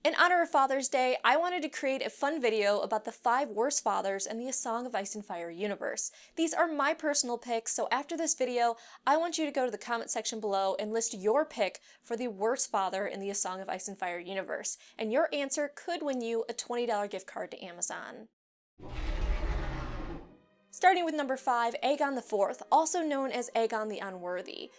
In honor of Father's Day, I wanted to create a fun video about the 5 worst fathers in the A Song of Ice and Fire universe. These are my personal picks, so after this video, I want you to go to the comment section below and list your pick for the worst father in the A Song of Ice and Fire universe, and your answer could win you a $20 gift card to Amazon. Starting with number 5, Aegon IV, also known as Aegon the Unworthy.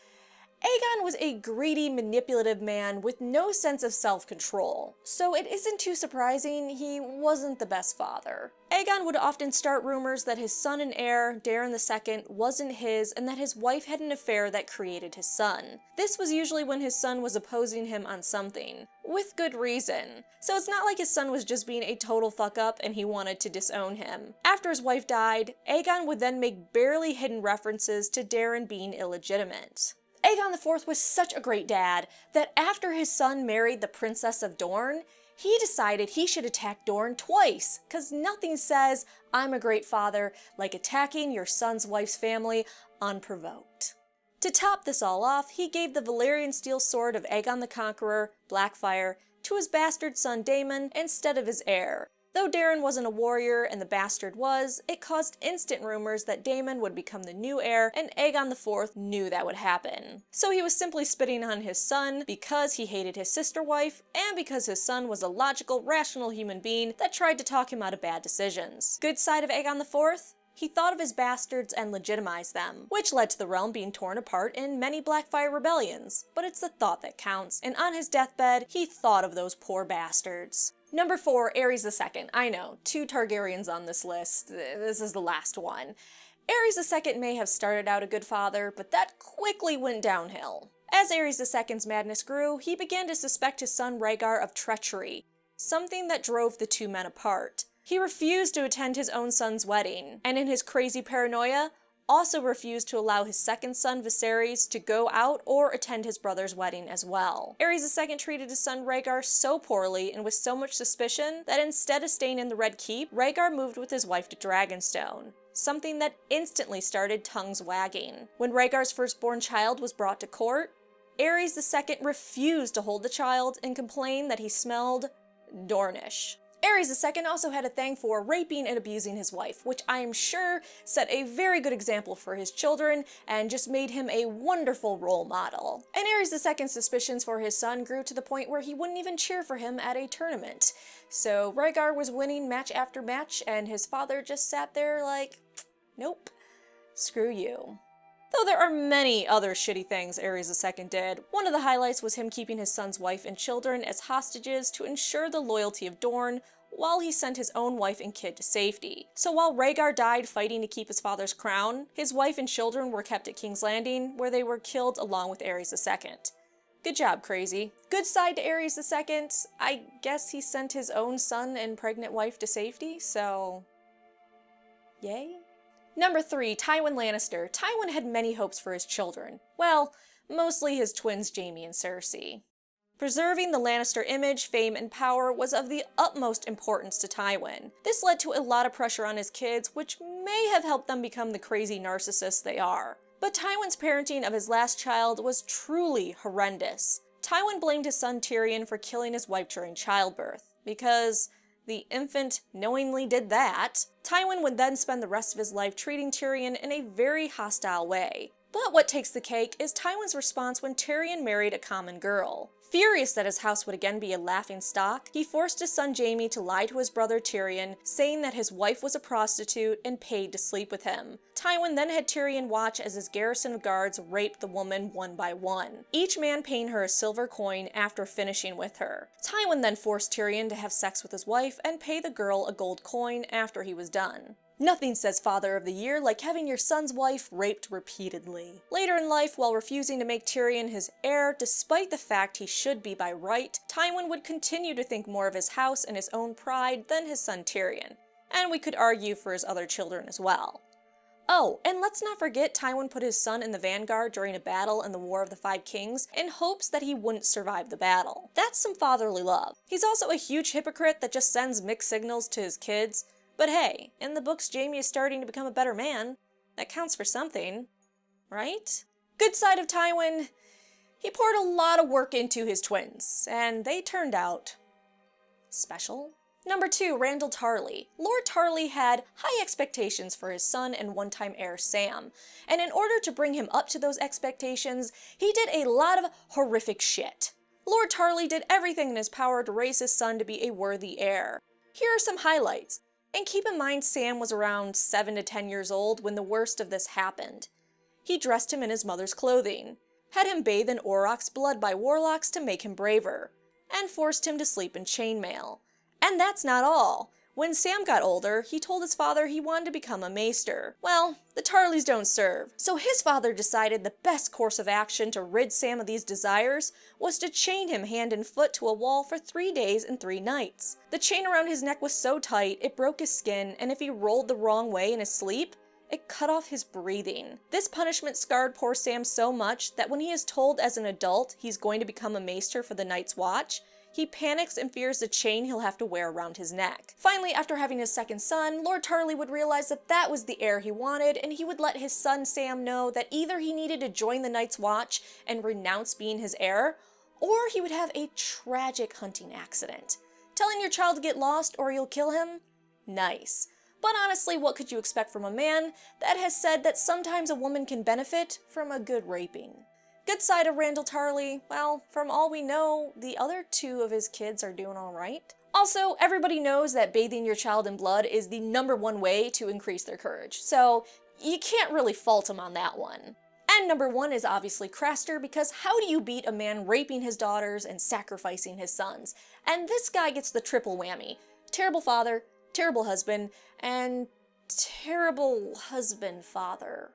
Aegon was a greedy, manipulative man with no sense of self-control, so it isn't too surprising he wasn't the best father. Aegon would often start rumors that his son and heir, Daeron II, wasn't his and that his wife had an affair that created his son. This was usually when his son was opposing him on something, with good reason. So it's not like his son was just being a total fuck-up and he wanted to disown him. After his wife died, Aegon would then make barely hidden references to Daeron being illegitimate. Aegon IV was such a great dad that after his son married the Princess of Dorne, he decided he should attack Dorne twice, cause nothing says, "I'm a great father," like attacking your son's wife's family unprovoked. To top this all off, he gave the Valyrian steel sword of Aegon the Conqueror, Blackfyre, to his bastard son Daemon instead of his heir. Though Daeron wasn't a warrior and the bastard was, it caused instant rumors that Daemon would become the new heir, and Aegon IV knew that would happen. So he was simply spitting on his son because he hated his sister wife, and because his son was a logical, rational human being that tried to talk him out of bad decisions. Good side of Aegon IV? He thought of his bastards and legitimized them, which led to the realm being torn apart in many Blackfyre rebellions. But it's the thought that counts, and on his deathbed, he thought of those poor bastards. Number 4, Aerys II. I know, 2 Targaryens on this list. This is the last one. Aerys II may have started out a good father, but that quickly went downhill. As Aerys II's madness grew, he began to suspect his son Rhaegar of treachery, something that drove the two men apart. He refused to attend his own son's wedding, and in his crazy paranoia, also refused to allow his second son Viserys to go out or attend his brother's wedding as well. Aerys II treated his son Rhaegar so poorly and with so much suspicion that instead of staying in the Red Keep, Rhaegar moved with his wife to Dragonstone, something that instantly started tongues wagging. When Rhaegar's firstborn child was brought to court, Aerys II refused to hold the child and complained that he smelled Dornish. Aerys II also had a thing for raping and abusing his wife, which I am sure set a very good example for his children and just made him a wonderful role model. And Aerys II's suspicions for his son grew to the point where he wouldn't even cheer for him at a tournament. So Rhaegar was winning match after match, and his father just sat there like, nope, screw you. Though there are many other shitty things Aerys II did, one of the highlights was him keeping his son's wife and children as hostages to ensure the loyalty of Dorne, while he sent his own wife and kid to safety. So while Rhaegar died fighting to keep his father's crown, his wife and children were kept at King's Landing, where they were killed along with Aerys II. Good job, Crazy. Good side to Aerys II, I guess he sent his own son and pregnant wife to safety, so yay? Number 3, Tywin Lannister. Tywin had many hopes for his children. Well, mostly his twins Jaime and Cersei. Preserving the Lannister image, fame, and power was of the utmost importance to Tywin. This led to a lot of pressure on his kids, which may have helped them become the crazy narcissists they are. But Tywin's parenting of his last child was truly horrendous. Tywin blamed his son Tyrion for killing his wife during childbirth, because the infant knowingly did that. Tywin would then spend the rest of his life treating Tyrion in a very hostile way. But what takes the cake is Tywin's response when Tyrion married a common girl. Furious that his house would again be a laughingstock, he forced his son Jaime to lie to his brother Tyrion, saying that his wife was a prostitute and paid to sleep with him. Tywin then had Tyrion watch as his garrison of guards raped the woman one by one, each man paying her a silver coin after finishing with her. Tywin then forced Tyrion to have sex with his wife and pay the girl a gold coin after he was done. Nothing says Father of the Year like having your son's wife raped repeatedly. Later in life, while refusing to make Tyrion his heir despite the fact he should be by right, Tywin would continue to think more of his house and his own pride than his son Tyrion. And we could argue for his other children as well. Oh, and let's not forget Tywin put his son in the vanguard during a battle in the War of the Five Kings in hopes that he wouldn't survive the battle. That's some fatherly love. He's also a huge hypocrite that just sends mixed signals to his kids. But hey, in the books Jaime is starting to become a better man. That counts for something, right? Good side of Tywin, he poured a lot of work into his twins, and they turned out special? Number 2, Randyll Tarly. Lord Tarly had high expectations for his son and one-time heir Sam, and in order to bring him up to those expectations, he did a lot of horrific shit. Lord Tarly did everything in his power to raise his son to be a worthy heir. Here are some highlights, and keep in mind Sam was around 7 to 10 years old when the worst of this happened. He dressed him in his mother's clothing, had him bathe in Auroch's blood by warlocks to make him braver, and forced him to sleep in chainmail. And that's not all. When Sam got older, he told his father he wanted to become a maester. Well, the Tarleys don't serve, so his father decided the best course of action to rid Sam of these desires was to chain him hand and foot to a wall for 3 days and 3 nights. The chain around his neck was so tight, it broke his skin, and if he rolled the wrong way in his sleep, it cut off his breathing. This punishment scarred poor Sam so much that when he is told as an adult he's going to become a maester for the Night's Watch, he panics and fears the chain he'll have to wear around his neck. Finally, after having his second son, Lord Tarly would realize that that was the heir he wanted, and he would let his son Sam know that either he needed to join the Night's Watch and renounce being his heir, or he would have a tragic hunting accident. Telling your child to get lost or you'll kill him? Nice. But honestly, what could you expect from a man that has said that sometimes a woman can benefit from a good raping? Good side of Randyll Tarly, well, from all we know, the other 2 of his kids are doing alright. Also, everybody knows that bathing your child in blood is the #1 way to increase their courage, so you can't really fault him on that one. And number 1 is obviously Craster, because how do you beat a man raping his daughters and sacrificing his sons? And this guy gets the triple whammy. Terrible father, terrible husband, and terrible husband-father.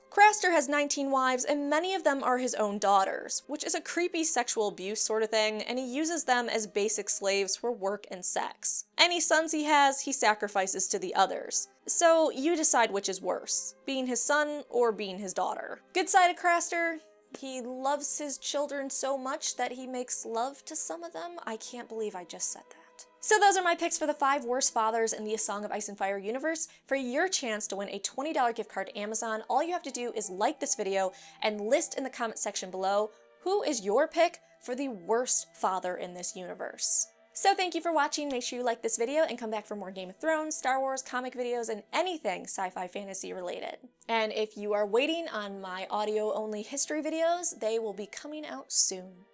Craster has 19 wives, and many of them are his own daughters, which is a creepy sexual abuse sort of thing, and he uses them as basic slaves for work and sex. Any sons he has, he sacrifices to the others. So you decide which is worse, being his son or being his daughter. Good side of Craster, he loves his children so much that he makes love to some of them. I can't believe I just said that. So those are my picks for the 5 worst fathers in the A Song of Ice and Fire universe. For your chance to win a $20 gift card to Amazon, all you have to do is like this video and list in the comment section below who is your pick for the worst father in this universe. So thank you for watching. Make sure you like this video and come back for more Game of Thrones, Star Wars, comic videos, and anything sci-fi fantasy related. And if you are waiting on my audio-only history videos, they will be coming out soon.